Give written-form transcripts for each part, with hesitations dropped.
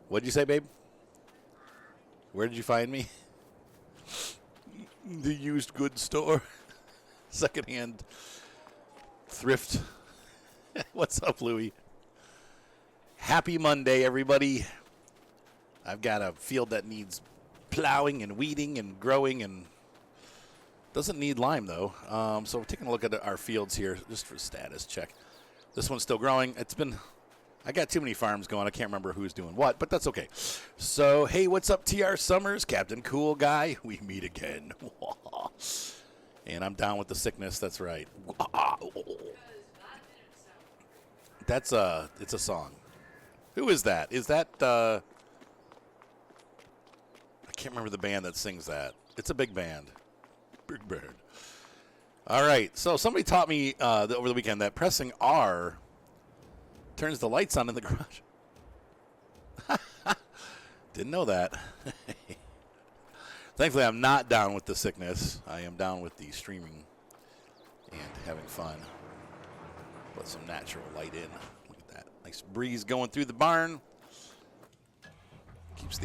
What'd you say, babe? Where did you find me? The used goods store. Secondhand thrift. What's up, Louie? Happy Monday, everybody. I've got a field that needs plowing and weeding and growing and doesn't need lime, though. So we're taking a look at our fields here just for status check. This one's still growing. I got too many farms going. I can't remember who's doing what, but that's okay. So, hey, what's up, TR Summers? Captain Cool Guy. We meet again. And I'm down with the sickness. That's right. It's a song. Who is that? Is that, I can't remember the band that sings that. It's a big band. Big band. All right. So somebody taught me over the weekend that pressing R turns the lights on in the garage. Didn't know that. Thankfully, I'm not down with the sickness. I am down with the streaming and having fun. Let some natural light in. Look at that. Nice breeze going through the barn. Keeps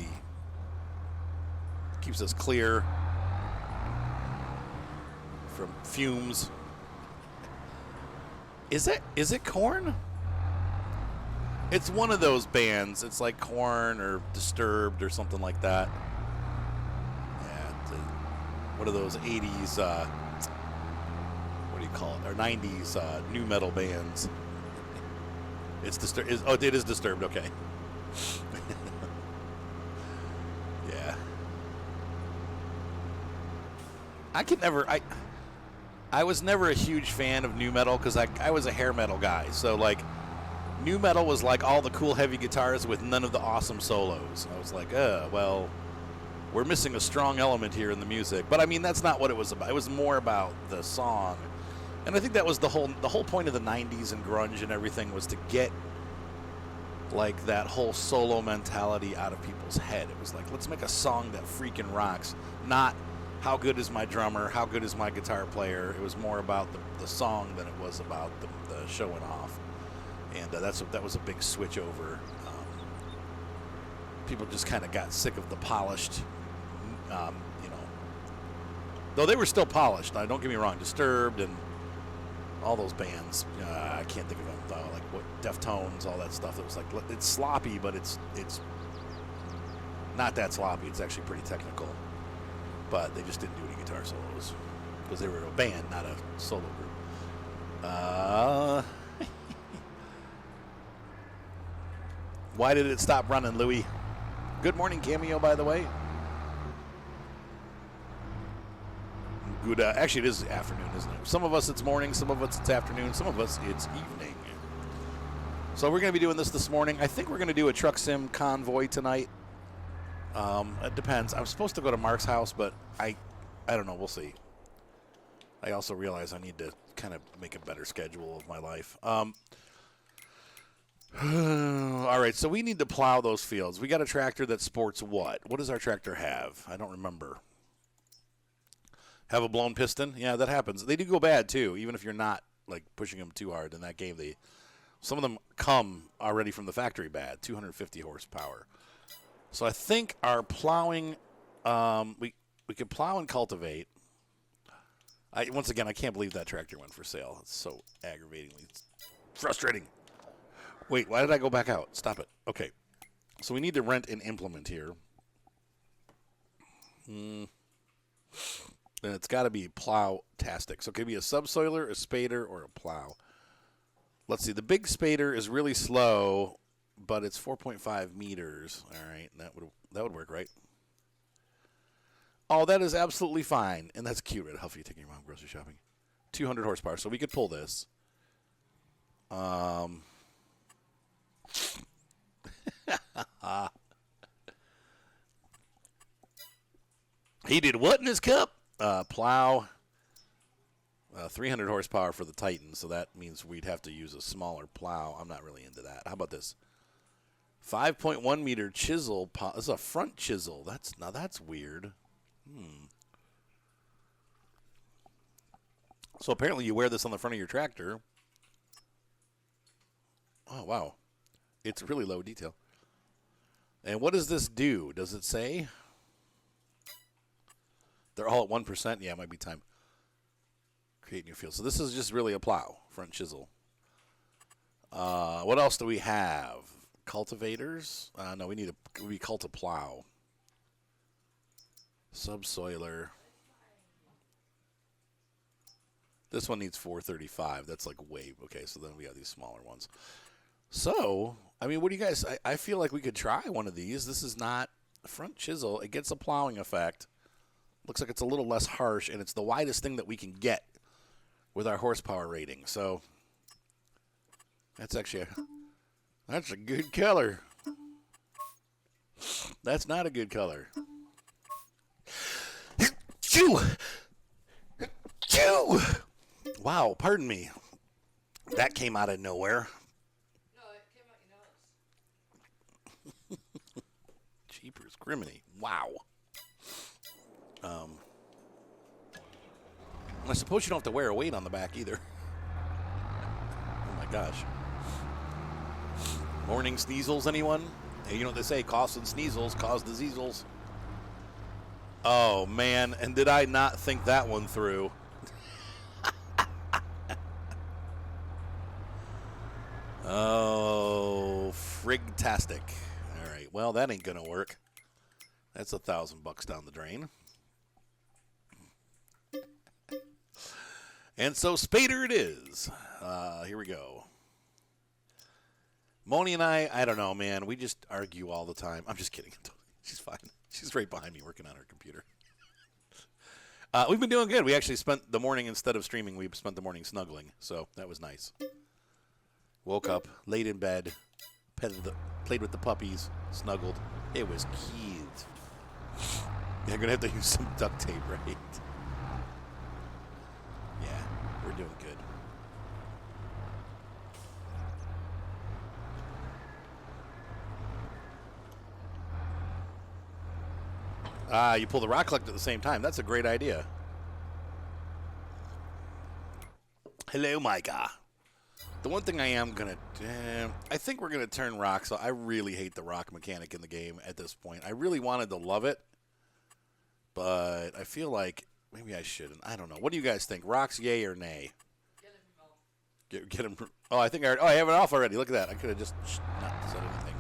us clear from fumes. Is it Korn? It's one of those bands. It's like Korn or Disturbed or something like that. Yeah, one of those 80s, what do you call it, or 90s new metal bands. It's Disturbed. It is Disturbed, okay. Yeah. I was never a huge fan of new metal because I was a hair metal guy. So, like, new metal was like all the cool heavy guitars with none of the awesome solos. I was like, well, we're missing a strong element here in the music. But I mean, that's not what it was about. It was more about the song. And I think that was the whole point of the 90s and grunge and everything was to get like that whole solo mentality out of people's head. It was like, let's make a song that freaking rocks. Not how good is my drummer, how good is my guitar player. It was more about the song than it was about the showing off. And that was a big switch over. People just kind of got sick of the polished, though they were still polished. Now, don't get me wrong, Disturbed and all those bands. I can't think of them though. Like what Deftones, all that stuff. It was like it's sloppy, but it's not that sloppy. It's actually pretty technical. But they just didn't do any guitar solos because they were a band, not a solo group. Why did it stop running, Louie? Good morning, Cameo, by the way. Good. Actually, it is afternoon, isn't it? Some of us it's morning, some of us it's afternoon, some of us it's evening. So we're going to be doing this morning. I think we're going to do a truck sim convoy tonight. It depends. I'm supposed to go to Mark's house, but I don't know. We'll see. I also realize I need to kind of make a better schedule of my life. All right, so we need to plow those fields. We got a tractor that sports what? What does our tractor have? I don't remember. Have a blown piston? Yeah, that happens. They do go bad, too, even if you're not like pushing them too hard in that game. Some of them come already from the factory bad, 250 horsepower. So I think our plowing, we could plow and cultivate. Once again, I can't believe that tractor went for sale. It's so aggravatingly frustrating. Wait, why did I go back out? Stop it. Okay. So we need to rent an implement here. And it's got to be plow-tastic. So it could be a subsoiler, a spader, or a plow. Let's see. The big spader is really slow, but it's 4.5 meters. All right. That would work, right? Oh, that is absolutely fine. And that's cute, Red Huffy, taking your mom grocery shopping. 200 horsepower. So we could pull this. He did what in his cup? Plow. 300 horsepower for the Titan, so that means we'd have to use a smaller plow. I'm not really into that. How about this? 5.1 meter chisel. This is a front chisel. That's weird. So apparently you wear this on the front of your tractor. Oh, wow. It's really low detail. And what does this do? Does it say? They're all at 1%. Yeah, it might be time. Create new field. So this is just really a plow, front chisel. What else do we have? Cultivators? No, we cult a plow. Subsoiler. This one needs 435. That's like way okay. So then we have these smaller ones. So I mean, what do you guys? I feel like we could try one of these. This is not a front chisel. It gets a plowing effect. Looks like it's a little less harsh, and it's the widest thing that we can get with our horsepower rating. So that's actually that's a good color. That's not a good color. Chew! Chew! Wow, pardon me. That came out of nowhere. No, it came out your nose. Jeepers, criminy. Wow. I suppose you don't have to wear a weight on the back either. Oh my gosh. Morning sneezels, anyone? Hey, you know what they say, coughs and sneezels cause diseasels. Oh man, and did I not think that one through? Oh, frigtastic. All right, well, that ain't gonna work. That's $1,000 down the drain. And so Spader it is. Here we go. Moni and I don't know, man. We just argue all the time. I'm just kidding. She's fine. She's right behind me working on her computer. We've been doing good. We actually spent the morning, instead of streaming, we spent the morning snuggling. So that was nice. Woke up, laid in bed, played with the puppies, snuggled. It was cute. You're going to have to use some duct tape, right? Yeah, we're doing good. You pull the rock collector at the same time. That's a great idea. Hello, Micah. The one thing I am going to... I think we're going to turn rock, so I really hate the rock mechanic in the game at this point. I really wanted to love it, but I feel like maybe I shouldn't. I don't know. What do you guys think? Rocks, yay or nay? Get him. Oh, I think I have it off already. Look at that. I could have just not said anything.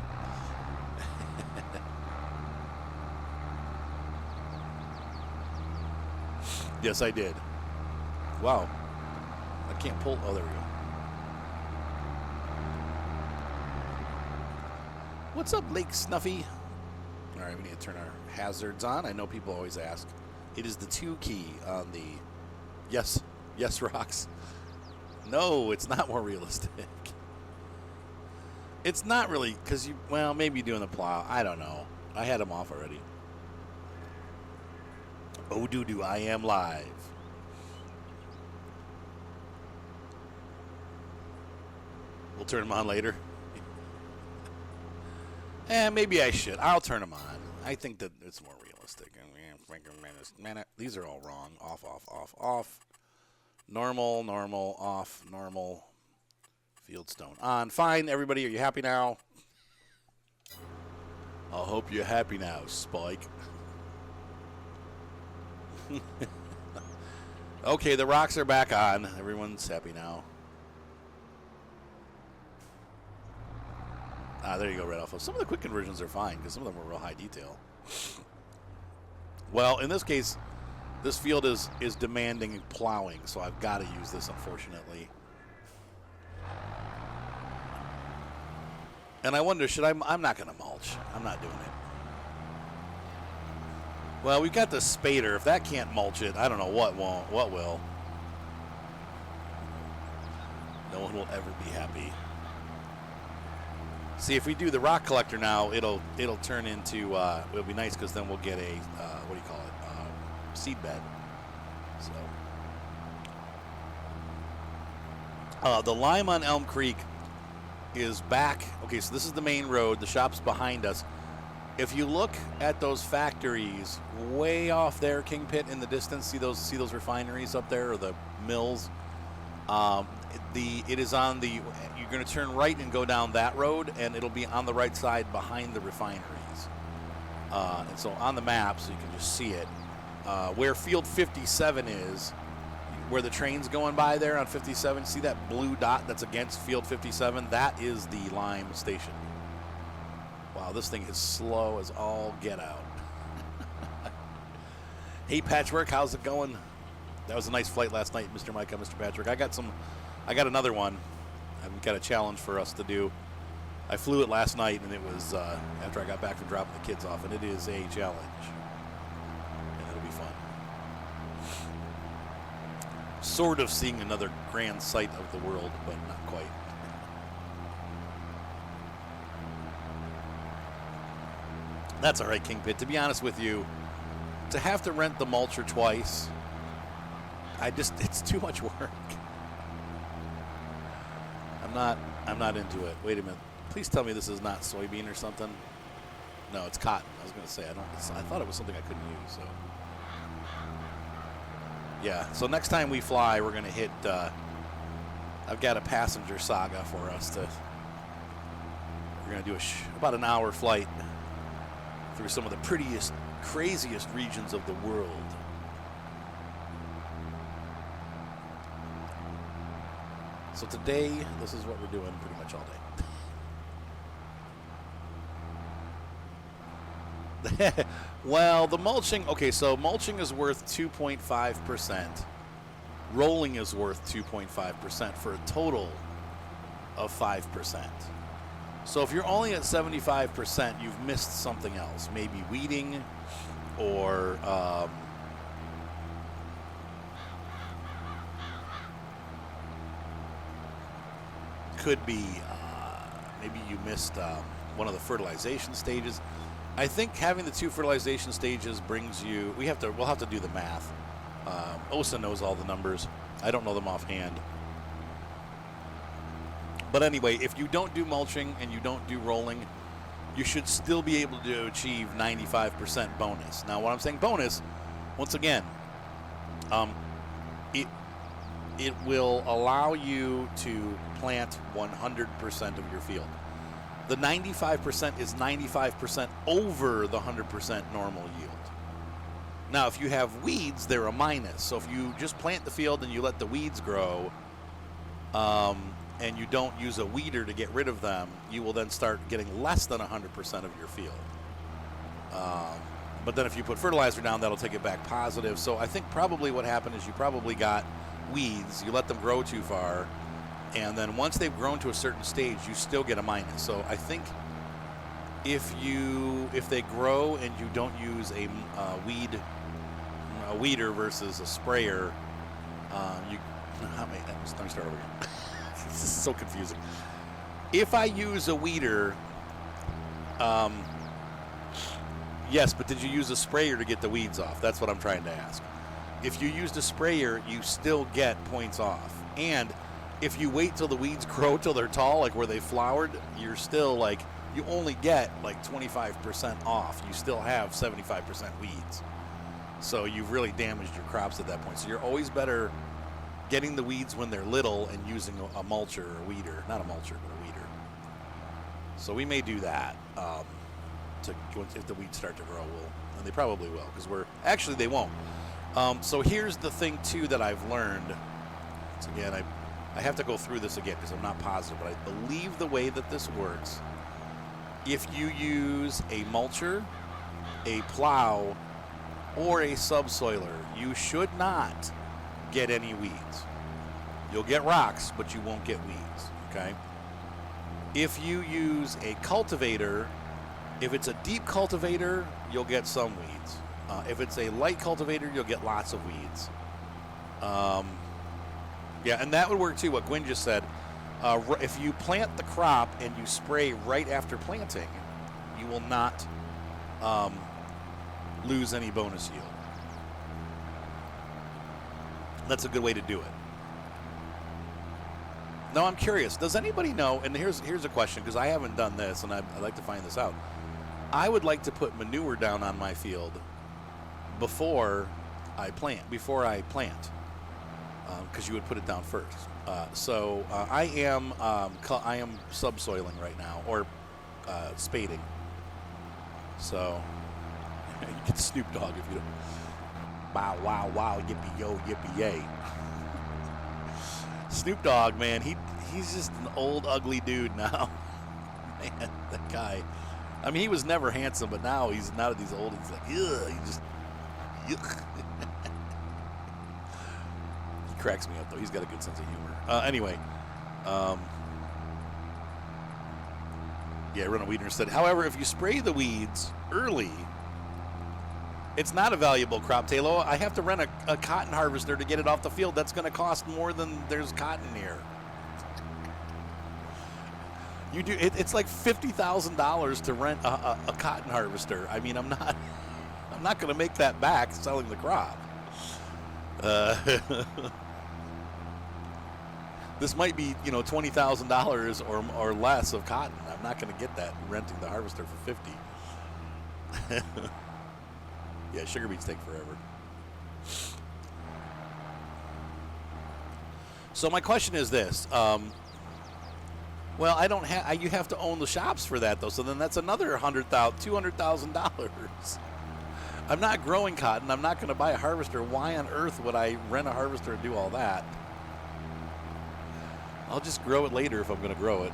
Yes, I did. Wow. I can't pull. Oh, there we go. What's up, Lake Snuffy? All right, we need to turn our hazards on. I know people always ask. It is the 2 key on the... Yes, rocks. No, it's not more realistic. It's not really, because you... Well, maybe doing the plow. I don't know. I had them off already. Oh, doo-doo, I am live. We'll turn them on later. Maybe I should. I'll turn them on. I think that it's more realistic. These are all wrong. Off, off, off, off. Normal, normal, off, normal. Fieldstone on. Fine, everybody. Are you happy now? I hope you're happy now, Spike. Okay, the rocks are back on. Everyone's happy now. There you go, Red Alpha. Some of the quick conversions are fine because some of them are real high detail. Well, in this case, this field is demanding plowing, so I've got to use this, unfortunately. And I wonder, I'm not going to mulch. I'm not doing it. Well, we've got the spader. If that can't mulch it, I don't know what will. No one will ever be happy. See, if we do the rock collector now, it'll turn into, it'll be nice because then we'll get a, what do you call it, seed bed. So, the lime on Elm Creek is back. Okay, so this is the main road. The shop's behind us. If you look at those factories way off there, King Pit in the distance, see those refineries up there, or the mills? It is on the, you're going to turn right and go down that road, and it'll be on the right side behind the refineries. And so on the map, so you can just see it, where Field 57 is, where the train's going by there on 57, see that blue dot that's against Field 57? That is the Lime station. Wow, this thing is slow as all get out. Hey, Patchwork, how's it going? That was a nice flight last night, Mr. Micah, Mr. Patrick. I got another one. I've got a challenge for us to do. I flew it last night, and it was after I got back from dropping the kids off, and it is a challenge. And it'll be fun. Sort of seeing another grand sight of the world, but not quite. That's all right, King Pit. To be honest with you, to have to rent the mulcher twice, it's too much work. I'm not into it. Wait a minute. Please tell me this is not soybean or something. No, it's cotton. I was going to say, I thought it was something I couldn't use. So yeah. So next time we fly, we're going to hit. I've got a passenger saga for us to. We're going to do about an hour flight through some of the prettiest, craziest regions of the world. So today, this is what we're doing pretty much all day. Well, the mulching, okay, so mulching is worth 2.5%. Rolling is worth 2.5% for a total of 5%. So if you're only at 75%, you've missed something else. Maybe weeding or could be maybe you missed one of the fertilization stages. I think having the 2 fertilization stages brings you. We'll have to do the math. Osa knows all the numbers. I don't know them offhand. But anyway, if you don't do mulching and you don't do rolling, you should still be able to achieve 95% bonus. Now, when I'm saying bonus, once again, it will allow you to plant 100% of your field. The 95% is 95% over the 100% normal yield. Now, if you have weeds, they're a minus. So if you just plant the field and you let the weeds grow, and you don't use a weeder to get rid of them, you will then start getting less than 100% of your field. But then if you put fertilizer down, that'll take it back positive. So I think probably what happened is you probably got weeds, you let them grow too far, and then once they've grown to a certain stage, you still get a minus. So I think if they grow and you don't use a weeder versus a sprayer, let me start over again. This is so confusing. If I use a weeder, yes, but did you use a sprayer to get the weeds off? That's what I'm trying to ask. If you used a sprayer, you still get points off. And if you wait till the weeds grow till they're tall, like where they flowered, you're still like, you only get like 25% off. You still have 75% weeds. So you've really damaged your crops at that point. So you're always better getting the weeds when they're little and using a mulcher or a weeder. Not a mulcher, but a weeder. So we may do that if the weeds start to grow. And they probably will, because actually they won't. So here's the thing, too, that I've learned. So again, I have to go through this again because I'm not positive, but I believe the way that this works, if you use a mulcher, a plow, or a subsoiler, you should not get any weeds. You'll get rocks, but you won't get weeds, okay? If you use a cultivator, if it's a deep cultivator, you'll get some weeds. If it's a light cultivator, you'll get lots of weeds. Yeah, and that would work too, what Gwen just said. If you plant the crop and you spray right after planting, you will not lose any bonus yield. That's a good way to do it. Now, I'm curious, does anybody know, and here's a question, because I haven't done this, and I'd like to find this out. I would like to put manure down on my field before I plant, because you would put it down first. So I am subsoiling right now, or spading. So you can Snoop Dogg if you don't. Wow, wow, wow, yippee yo, yippee yay. Snoop Dogg, man, he's just an old ugly dude now. Man, that guy. I mean, he was never handsome, but now that he's old, he's like, ugh, he just, yuck. He cracks me up though. He's got a good sense of humor. Anyway, yeah, Ronald Wiedner said, however, if you spray the weeds early, it's not a valuable crop, Taylor. I have to rent a cotton harvester to get it off the field. That's going to cost more than there's cotton here. You do it's like $50,000 to rent a cotton harvester. I mean, I'm not going to make that back selling the crop. This might be $20,000 or less of cotton. I'm not going to get that renting the harvester for $50,000. Yeah, sugar beets take forever. So my question is this. Well, I don't have. You have to own the shops for that, though. So then that's another $200,000. I'm not growing cotton. I'm not going to buy a harvester. Why on earth would I rent a harvester and do all that? I'll just grow it later if I'm going to grow it.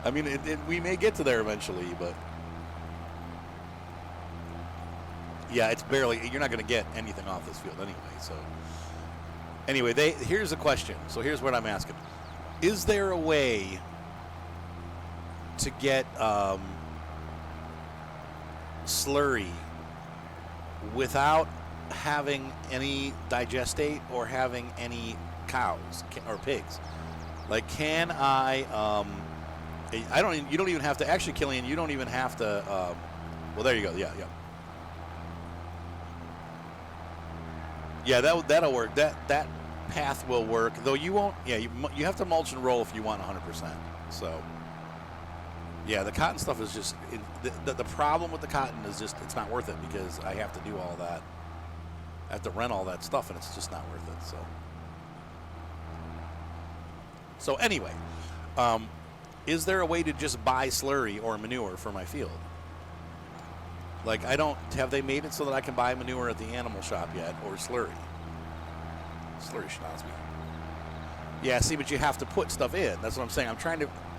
I mean, we may get to there eventually, but yeah, it's barely. You're not going to get anything off this field anyway. So anyway, here's a question. So here's what I'm asking: is there a way to get slurry without having any digestate or having any cows or pigs? Like, can I don't. You don't even have to. Actually, Killian, you don't even have to. Well, there you go. Yeah. Yeah, that'll work. That path will work. Though you won't. Yeah, you have to mulch and roll if you want 100%. So. Yeah, the cotton stuff is just the problem with the cotton is just it's not worth it because I have to do all that. I have to rent all that stuff, and it's just not worth it. So anyway, is there a way to just buy slurry or manure for my field? Like, have they made it so that I can buy manure at the animal shop yet, or slurry? Slurry schnoz me. Yeah, see, but you have to put stuff in. That's what I'm saying.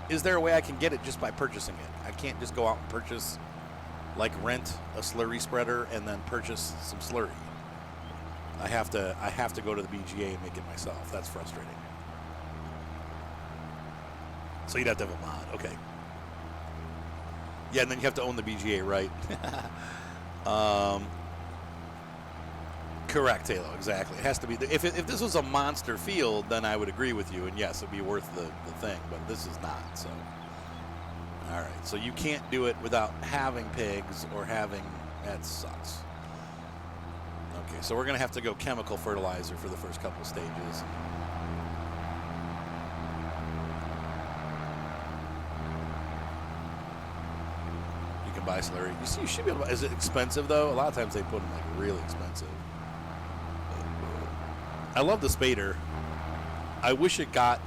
Is there a way I can get it just by purchasing it? I can't just go out and purchase, like, rent a slurry spreader and then purchase some slurry. I have to go to the BGA and make it myself. That's frustrating. So you'd have to have a mod. Okay. Yeah, and then you have to own the BGA, right? Correct, Taylor. Exactly. It has to be. If this was a monster field, then I would agree with you, and yes, it'd be worth the thing. But this is not. So, all right. So you can't do it without having pigs or having. That sucks. Okay, so we're gonna have to go chemical fertilizer for the first couple stages. Buy slurry. You should be able to. Is it expensive though? A lot of times they put them like really expensive. I love the spader. I wish it got.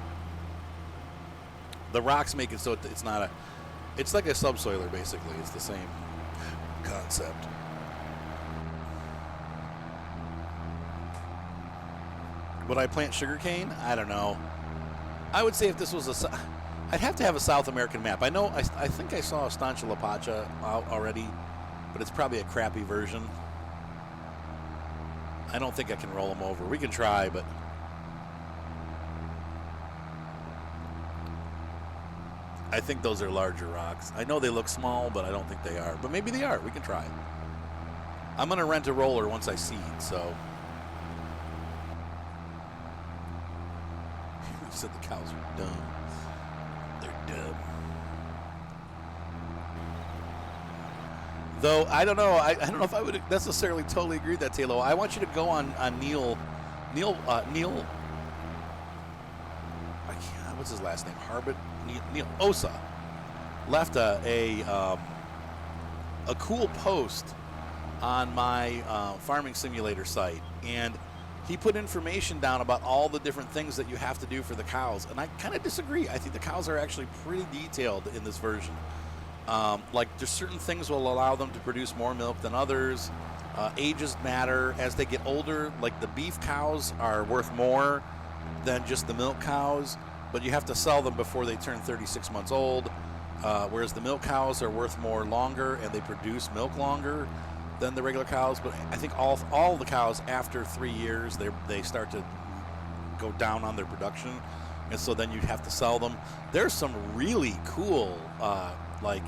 The rocks make it so it's not a. It's like a subsoiler basically. It's the same concept. Would I plant sugarcane? I don't know. I would say if this was I'd have to have a South American map. I know. I think I saw a Stancha La Pacha out already, but it's probably a crappy version. I don't think I can roll them over. We can try, but I think those are larger rocks. I know they look small, but I don't think they are. But maybe they are. We can try. I'm going to rent a roller once I seed, so. You said the cows are dumb. Though I don't know. I don't know if I would necessarily totally agree with that, Taylor. I want you to go on Neil. What's his last name? Neil Osa left a cool post on my farming simulator site, and he put information down about all the different things that you have to do for the cows, and I kind of disagree. I think the cows are actually pretty detailed in this version. Like, there's certain things will allow them to produce more milk than others. Ages matter. As they get older, like the beef cows are worth more than just the milk cows, but you have to sell them before they turn 36 months old, whereas the milk cows are worth more longer, and they produce milk longer than the regular cows. But I think all the cows after 3 years, they start to go down on their production, and so then you have to sell them. There's some really cool like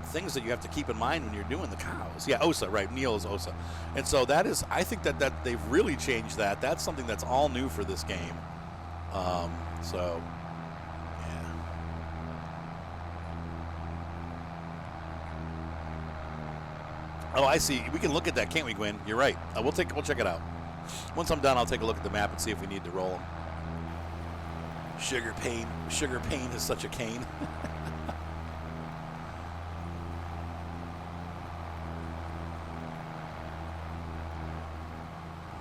things that you have to keep in mind when you're doing the cows. Yeah, OSA, right? Neil is OSA, and so that is. I think that they've really changed that. That's something that's all new for this game. So. Oh, I see. We can look at that, can't we, Gwen? You're right. We'll check it out. Once I'm done, I'll take a look at the map and see if we need to roll them. Sugar pain is such a cane.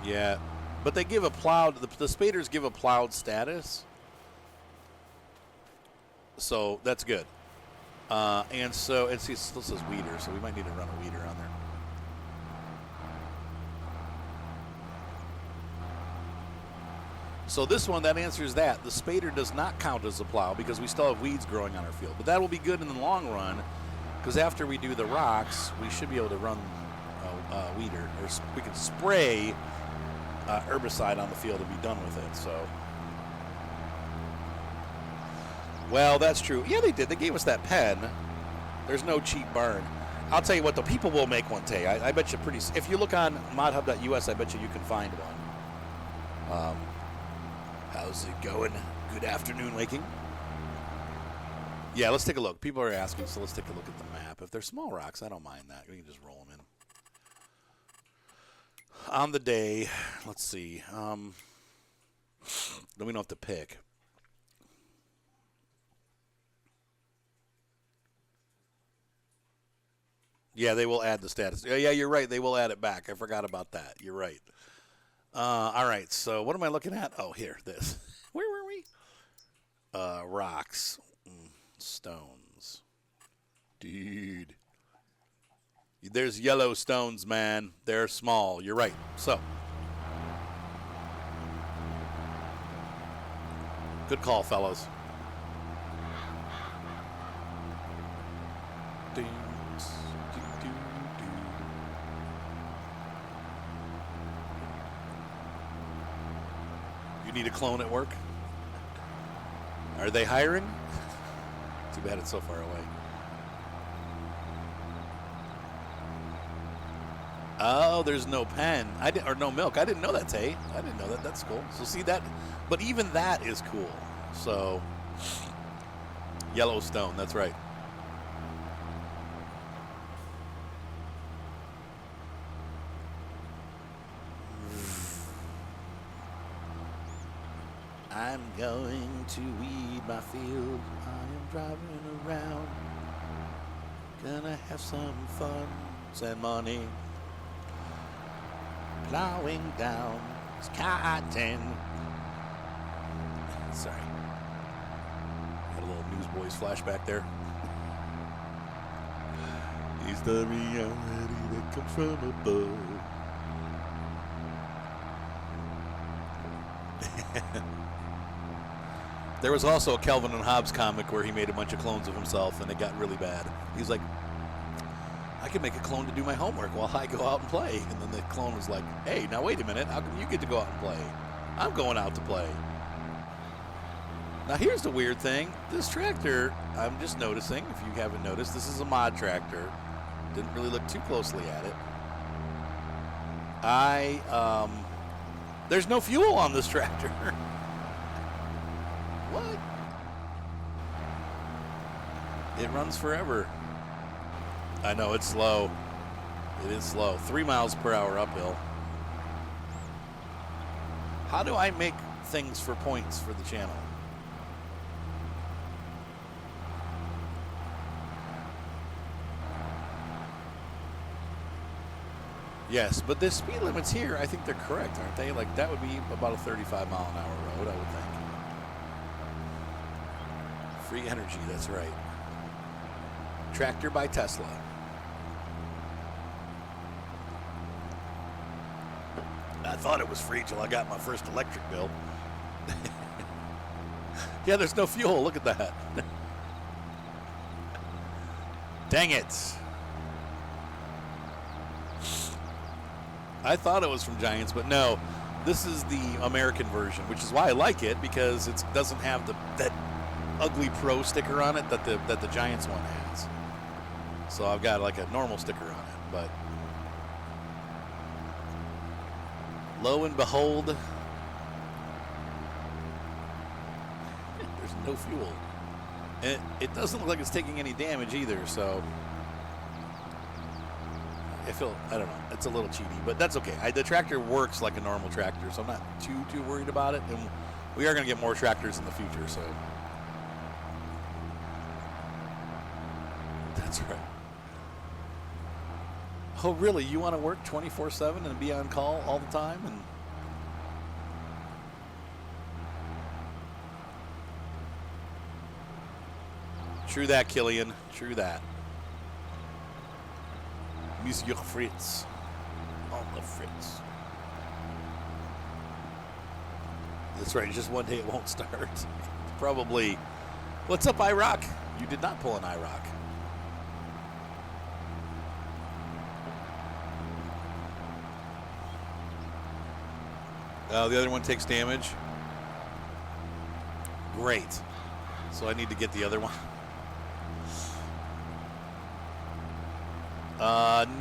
Yeah, but they give a plowed. The spaders give a plowed status, so that's good. And so it still says weeder, so we might need to run a weeder on there. So this one, that answers that. The spader does not count as a plow because we still have weeds growing on our field. But that will be good in the long run because after we do the rocks, we should be able to run a weeder. Or we can spray herbicide on the field and be done with it. So, well, that's true. Yeah, they did. They gave us that pen. There's no cheap burn. I'll tell you what, the people will make one, Tay. I bet you if you look on modhub.us, I bet you can find one. How's it going? Good afternoon, Waking. Yeah, let's take a look. People are asking, so let's take a look at the map. If they're small rocks, I don't mind that. We can just roll them in. On the day, let's see. Then we don't have to pick. Yeah, they will add the status. Yeah, you're right. They will add it back. I forgot about that. You're right. All right, so what am I looking at? Oh, here, this. Where were we? Rocks. Stones. Dude. There's yellow stones, man. They're small. You're right. So. Good call, fellows. Need a clone at work? Are they hiring? Too bad it's so far away. Oh, there's no pen. Or no milk. I didn't know that, Tay. I didn't know that. That's cool. So see that, but even that is cool. So Yellowstone, that's right. I'm going to weed my field. I am driving around. Gonna have some fun and money. Plowing down this cotton. Sorry. Got a little Newsboys flashback there. He's the reality that comes from above. There was also a Calvin and Hobbes comic where he made a bunch of clones of himself, and it got really bad. He's like, I can make a clone to do my homework while I go out and play. And then the clone was like, hey, now wait a minute. How come you get to go out and play? I'm going out to play. Now, here's the weird thing. This tractor, I'm just noticing, if you haven't noticed, this is a mod tractor. Didn't really look too closely at it. There's no fuel on this tractor. What? It runs forever. I know, it's slow. It is slow. 3 miles per hour uphill. How do I make things for points for the channel? Yes, but the speed limits here, I think they're correct, aren't they? Like, that would be about a 35-mile-an-hour road, I would think. Free energy, that's right. Tractor by Tesla. I thought it was free till I got my first electric bill. Yeah, there's no fuel. Look at that. Dang it. I thought it was from Giants, but no. This is the American version, which is why I like it, because it doesn't have that ugly Pro sticker on it that the Giants one has. So I've got like a normal sticker on it, but lo and behold, there's no fuel. And it doesn't look like it's taking any damage either, so I don't know, it's a little cheaty, but that's okay. The tractor works like a normal tractor, so I'm not too worried about it, and we are going to get more tractors in the future, so that's right. Oh, really? You want to work 24/7 and be on call all the time? And true that, Killian. True that. Monsieur Fritz. On the Fritz. That's right. Just one day it won't start. Probably. What's up, IROC? You did not pull an IROC. The other one takes damage. Great. So I need to get the other one.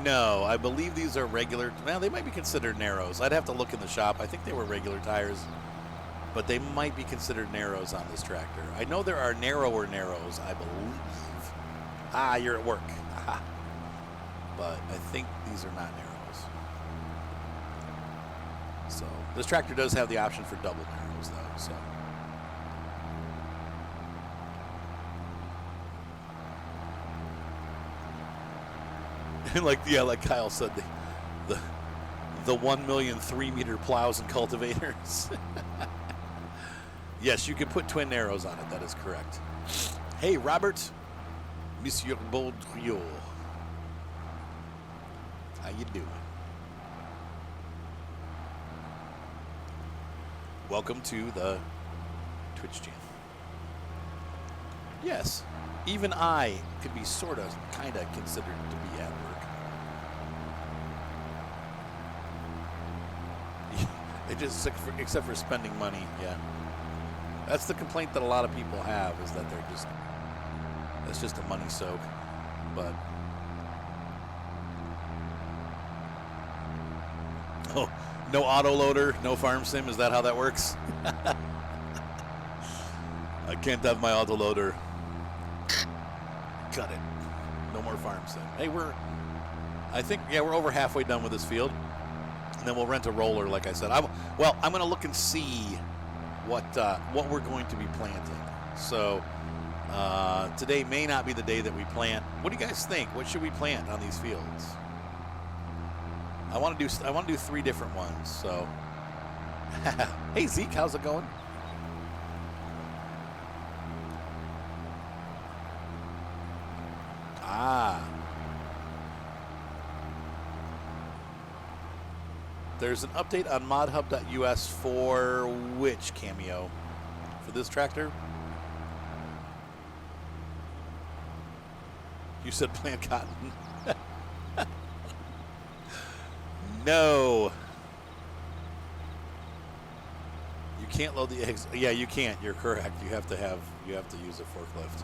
No, I believe these are regular. Well, they might be considered narrows. I'd have to look in the shop. I think they were regular tires, but they might be considered narrows on this tractor. I know there are narrower narrows, I believe. Ah, you're at work. Aha. But I think these are not narrows. So this tractor does have the option for double narrows, though. So. And like Kyle said, the 1 million 3-meter plows and cultivators. Yes, you can put twin narrows on it. That is correct. Hey, Robert, Monsieur Baudriot, how you doing? Welcome to the Twitch channel. Yes, even I could be kind of considered to be at work. It just, except for spending money, yeah. That's the complaint that a lot of people have, is that that's just a money soak. But oh, no autoloader, no farm sim. Is that how that works? I can't have my autoloader. Cut it. No more farm sim. Hey, we're over halfway done with this field, and then we'll rent a roller, like I said. I'm going to look and see what we're going to be planting. So today may not be the day that we plant. What do you guys think? What should we plant on these fields? I want to do 3 different ones. So, hey Zeke, how's it going? There's an update on modhub.us for which Cameo? For this tractor? You said plant cotton. No. You can't load the eggs. Yeah, you can't. You're correct. You have to use a forklift.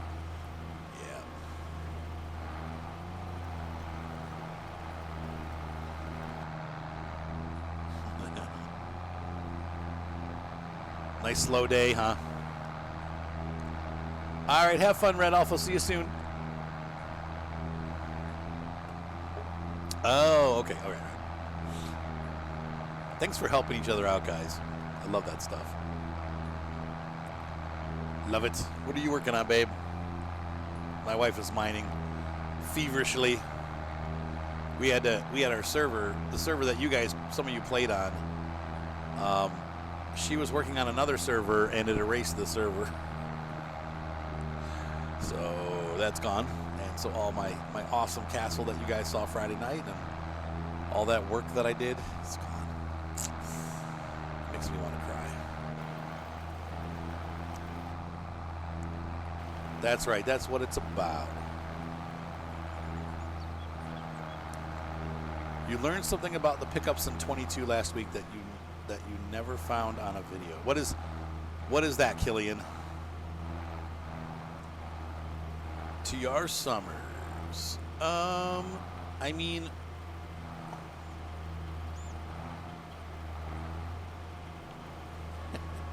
Yeah. Nice slow day, huh? All right, have fun, Red Alpha. See you soon. Oh, okay. All right. Thanks for helping each other out, guys. I love that stuff. Love it. What are you working on, babe? My wife is mining feverishly. we had our server, the server that you guys, some of you played on. She was working on another server, and it erased the server. So that's gone. And so all my awesome castle that you guys saw Friday night and all that work that I did, it's gone. It makes me want to cry. That's right. That's what it's about. You learned something about the pickups in 22 last week that you never found on a video. What is that, Killian? TR Summers. I mean,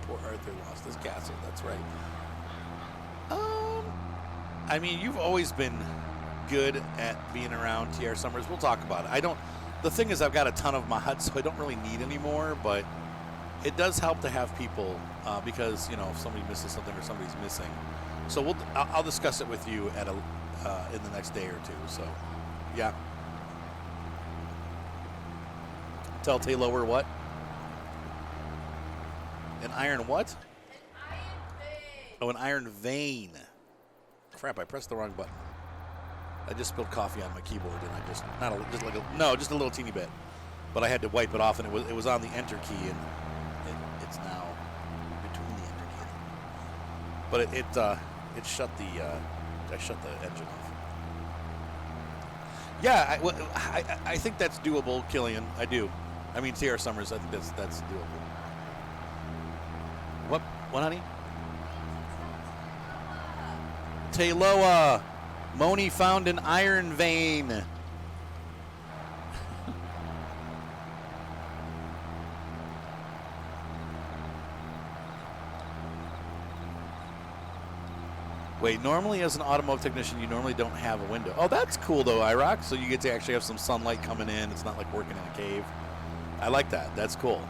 poor Arthur lost his castle. That's right. I mean, you've always been good at being around TR Summers. We'll talk about it. The thing is, I've got a ton of mods, so I don't really need any more, but it does help to have people because, you know, if somebody misses something or somebody's missing. So I'll discuss it with you at in the next day or two. So, yeah. Tell Taylor we're what? An iron what? An iron vein. Oh, an iron vein. Crap! I pressed the wrong button. I just spilled coffee on my keyboard, and I just just a little teeny bit, but I had to wipe it off, and it was on the enter key, and it's now between the enter key. But it shut I shut the engine off. Yeah, I think that's doable, Killian. I do. I mean, TR Summers. I think that's doable. What, honey? Tayloa. Moni found an iron vein. Wait, normally as an automotive technician, you normally don't have a window. Oh, that's cool though, IROC. So you get to actually have some sunlight coming in. It's not like working in a cave. I like that. That's cool.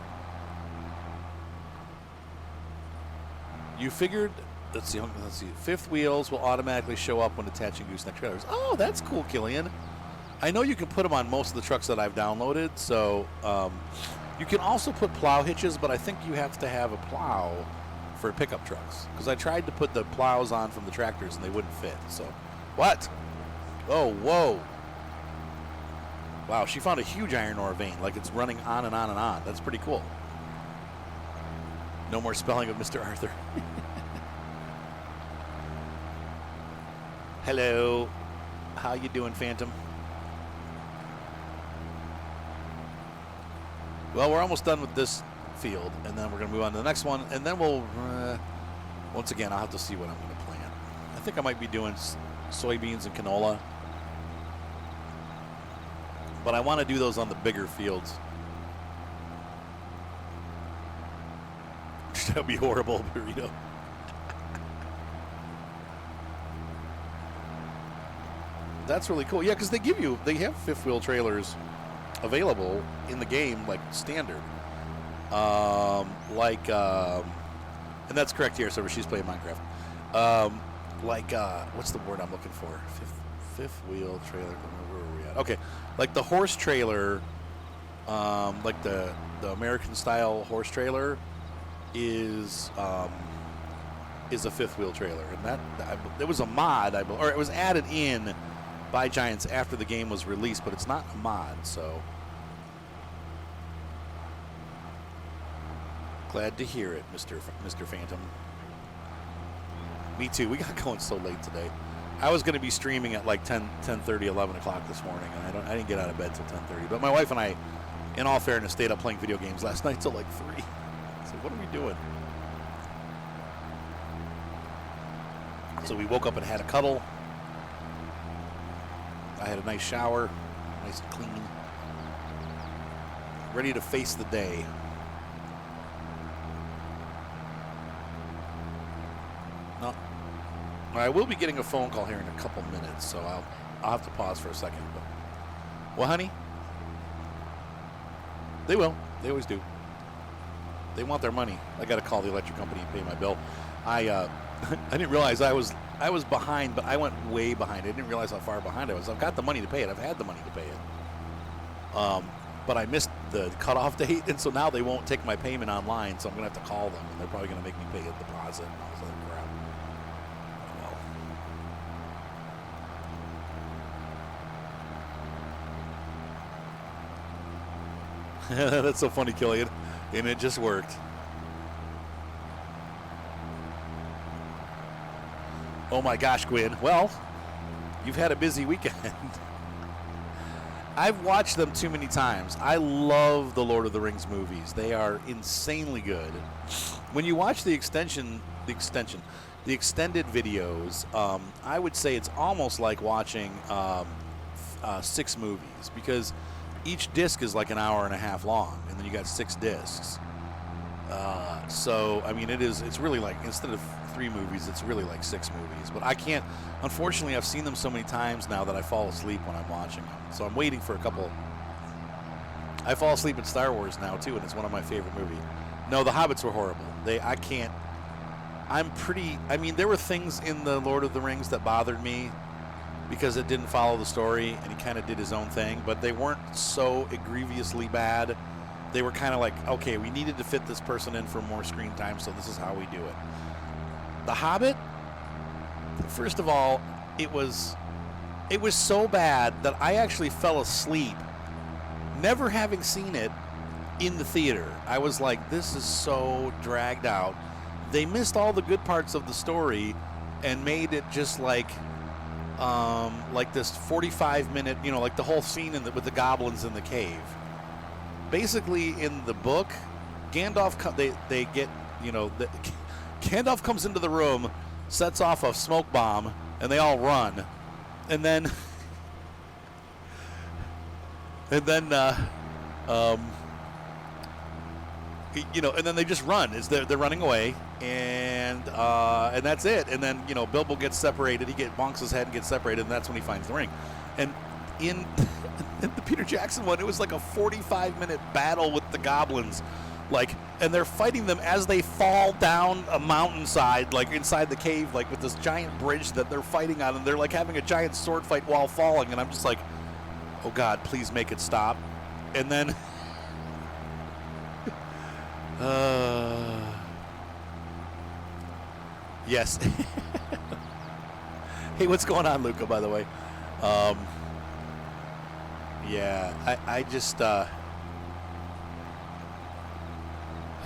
You figured... Let's see. Fifth wheels will automatically show up when attaching gooseneck trailers. Oh, that's cool, Killian. I know you can put them on most of the trucks that I've downloaded. So you can also put plow hitches, but I think you have to have a plow for pickup trucks. Because I tried to put the plows on from the tractors and they wouldn't fit. So, what? Oh, whoa. Wow, she found a huge iron ore vein. Like it's running on and on and on. That's pretty cool. No more spelling of Mr. Arthur. Hello. How you doing, Phantom? Well, we're almost done with this field, and then we're going to move on to the next one, and then we'll, once again, I'll have to see what I'm going to plant. I think I might be doing soybeans and canola, but I want to do those on the bigger fields. That would be horrible, burrito. That's really cool. Yeah, because they have fifth wheel trailers available in the game, like standard. And that's correct here, so she's playing Minecraft. What's the word I'm looking for? Fifth wheel trailer. Where are we at? Okay, like the horse trailer, like the American style horse trailer is a fifth wheel trailer, and it was a mod, or it was added in by Giants after the game was released, but it's not a mod, so glad to hear it, Mr. Phantom. Me too. We got going so late today. I was going to be streaming at like 10:30, 11 o'clock this morning, and I didn't get out of bed till 10:30. But my wife and I, in all fairness, stayed up playing video games last night till like 3. So what are we doing? So we woke up and had a cuddle. I had a nice shower, nice and clean, ready to face the day. No, I will be getting a phone call here in a couple minutes, so I'll have to pause for a second. But, well, honey, they will. They always do. They want their money. I got to call the electric company and pay my bill. I didn't realize I was behind, but I went way behind. I didn't realize how far behind I was. I've got the money to pay it. I've had the money to pay it. But I missed the cutoff date, and so now they won't take my payment online, so I'm going to have to call them, and they're probably going to make me pay a deposit and all this other crap. Oh, well. That's so funny, Killian. And it just worked. Oh my gosh, Gwen. Well, you've had a busy weekend. I've watched them too many times. I love the Lord of the Rings movies. They are insanely good. When you watch the extended videos, I would say it's almost like watching 6 movies, because each disc is like an hour and a half long, and then you got 6 discs. So I mean, it's really like, instead of 3 movies, it's really like 6 movies. But I can't, unfortunately, I've seen them so many times now that I fall asleep when I'm watching them. So I'm waiting for a couple. I fall asleep in Star Wars now too, and it's one of my favorite movies. No, the Hobbits were horrible. I mean, there were things in the Lord of the Rings that bothered me because it didn't follow the story, and he kind of did his own thing, but they weren't so egregiously bad. They were kind of like, okay, we needed to fit this person in for more screen time, so this is how we do it. The Hobbit, first of all, it was so bad that I actually fell asleep, never having seen it in the theater. I was like, this is so dragged out. They missed all the good parts of the story and made it just like this 45-minute, like the whole scene with the goblins in the cave. Basically, in the book, Gandalf Gandalf comes into the room, sets off a smoke bomb, and they all run, and then and then they just run. They're running away, and that's it. And then Bilbo gets separated. He bonks his head and gets separated, and that's when he finds the ring. And in the Peter Jackson one, it was like a 45-minute battle with the goblins, and they're fighting them as they fall down a mountainside, like inside the cave, like with this giant bridge that they're fighting on, and they're like having a giant sword fight while falling. And I'm just like, oh God, please make it stop. And then yes. Hey, what's going on, Luca, by the way? Yeah, I just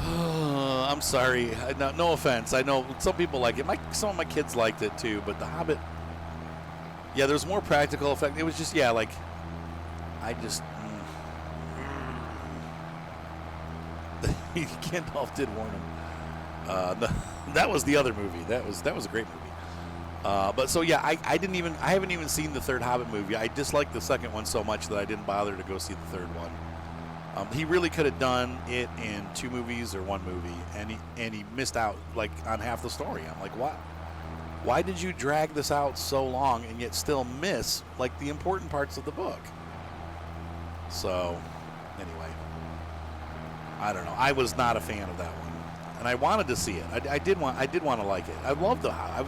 I'm sorry. No offense. I know some people like it. Some of my kids liked it too, but The Hobbit, yeah, there's more practical effect. It was just, yeah, like, I just Gandalf did warn him. That was the other movie. That was a great movie. But so yeah, I haven't even seen the third Hobbit movie. I disliked the second one so much that I didn't bother to go see the third one. He really could have done it in 2 movies or 1 movie, and he missed out like on half the story. I'm like, what? Why did you drag this out so long and yet still miss like the important parts of the book? So anyway, I don't know. I was not a fan of that one, and I wanted to see it. I did want to like it. I love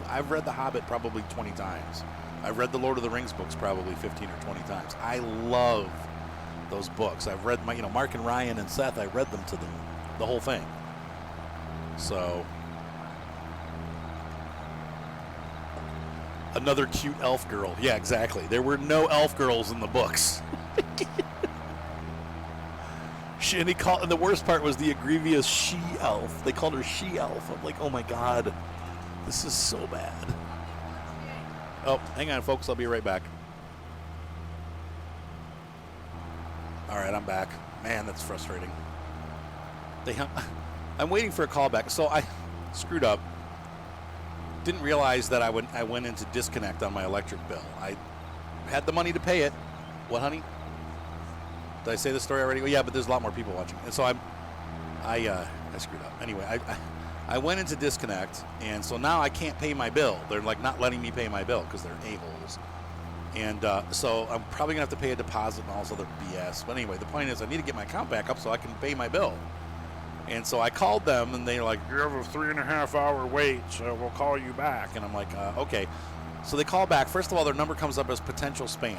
I've read The Hobbit probably 20 times. I've read the Lord of the Rings books probably 15 or 20 times. I love those books. I've read Mark and Ryan and Seth. I read them to them, the whole thing. So another cute elf girl. Yeah, exactly. There were no elf girls in the books. And the worst part was the egregious she-elf. They called her she-elf. I'm like, oh my God, this is so bad. Oh, hang on, folks. I'll be right back. All right, I'm back. Man, that's frustrating. I'm waiting for a call back. So I screwed up. Didn't realize that I went into disconnect on my electric bill. I had the money to pay it. What, honey? Did I say the story already? Well, yeah, but there's a lot more people watching. And so I screwed up. Anyway, I went into disconnect, and so now I can't pay my bill. They're like not letting me pay my bill because they're a-holes. And so I'm probably going to have to pay a deposit and all this other BS. But anyway, the point is I need to get my account back up so I can pay my bill. And so I called them, and they're like, you have a 3.5-hour wait, so we'll call you back. And I'm like, okay. So they call back. First of all, their number comes up as potential spam.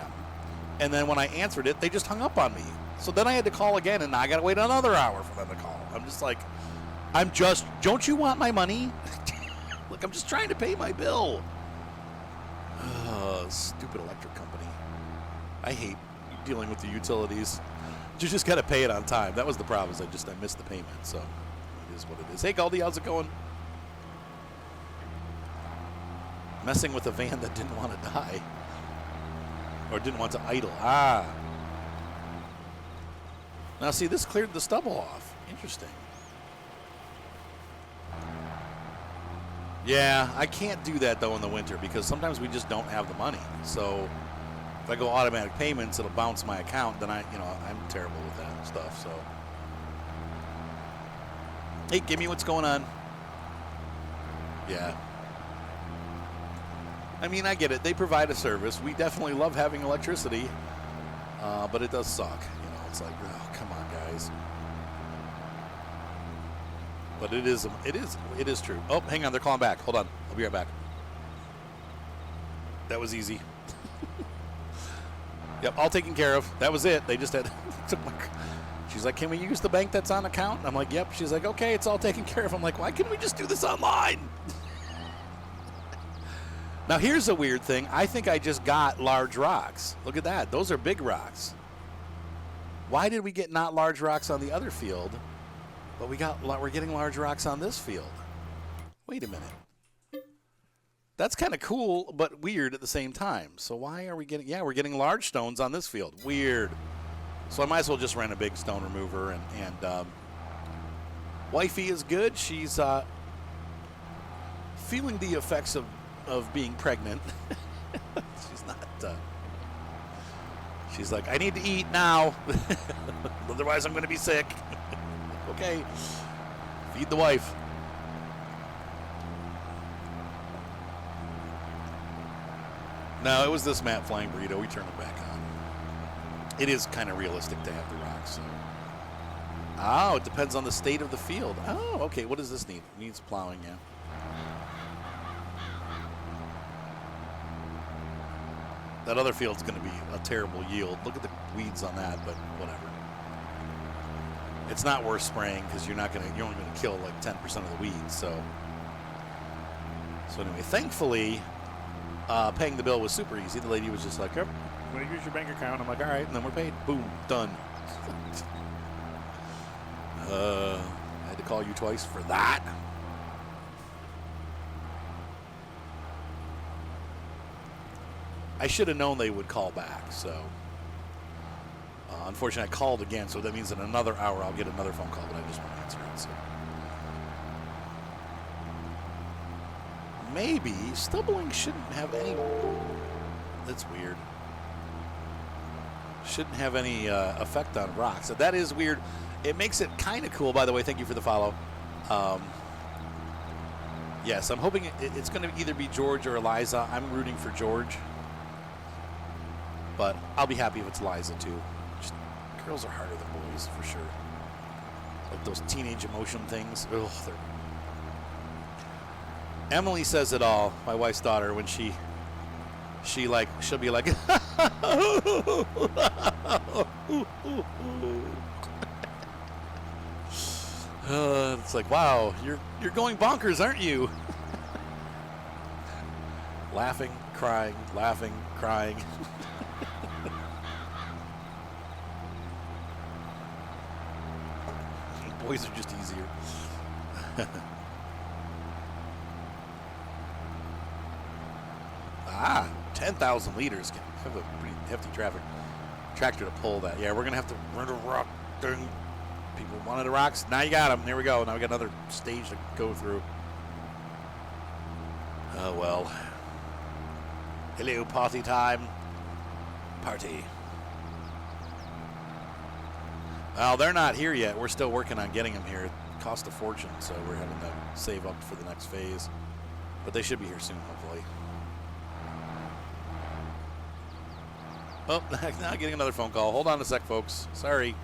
And then when I answered it, they just hung up on me. So then I had to call again, and I got to wait another hour for them to call. I'm just like, don't you want my money? Look, I'm just trying to pay my bill. Stupid electric company. I hate dealing with the utilities. You just got to pay it on time. That was the problem, is I missed the payment. So it is what it is. Hey, Goldie, how's it going? Messing with a van that didn't want to die. Or didn't want to idle. Ah. Now, see, this cleared the stubble off. Interesting. Yeah, I can't do that, though, in the winter because sometimes we just don't have the money. So if I go automatic payments, it'll bounce my account. Then I'm terrible with that stuff. So, hey, give me what's going on. Yeah. I mean, I get it. They provide a service. We definitely love having electricity, but it does suck. It's like, oh, come on, guys. But it is true. Oh, hang on, they're calling back. Hold on, I'll be right back. That was easy. Yep, all taken care of. That was it. They just had. She's like, can we use the bank that's on account? I'm like, yep. She's like, okay, it's all taken care of. I'm like, why couldn't we just do this online? Now, here's a weird thing. I think I just got large rocks. Look at that. Those are big rocks. Why did we get not large rocks on the other field, but we're getting large rocks on this field? Wait a minute. That's kind of cool, but weird at the same time. So why are we getting... Yeah, we're getting large stones on this field. Weird. So I might as well just rent a big stone remover. And wifey is good. She's feeling the effects of being pregnant. She's not... She's like, I need to eat now. Otherwise, I'm going to be sick. Okay. Feed the wife. No, it was this Matte Flying Burrito. We turned it back on. It is kind of realistic to have the rocks. So. Oh, it depends on the state of the field. Oh, okay. What does this need? It needs plowing, yeah. That other field's going to be a terrible yield. Look at the weeds on that, but whatever. It's not worth spraying because you're only going to kill like 10% of the weeds. So anyway, thankfully, paying the bill was super easy. The lady was just like, "I'm going to use your bank account." I'm like, "All right," and then we're paid. Boom, done. I had to call you twice for that. I should have known they would call back, so unfortunately I called again, so that means in another hour I'll get another phone call, but I just won't answer it. So maybe stubbling shouldn't have any... That's weird. Shouldn't have any effect on rocks. So that is weird. It makes it kind of cool, by the way. Thank you for the follow. Yes, I'm hoping it's going to either be George or Eliza. I'm rooting for George. But I'll be happy if it's Liza, too. Just, girls are harder than boys, for sure. Like those teenage emotion things. Ugh, Emily says it all, my wife's daughter, when she'll be like, it's like, wow, you're going bonkers, aren't you? Laughing, crying, Boys are just easier. 10,000 liters can have a pretty hefty tractor to pull that. Yeah, we're going to have to run a rock thing. People wanted the rocks. Now you got them. There we go. Now we got another stage to go through. Oh, well. Hello, party time. Party. Well, they're not here yet. We're still working on getting them here. It cost a fortune, so we're having to save up for the next phase. But they should be here soon, hopefully. Oh, now getting another phone call. Hold on a sec, folks. Sorry.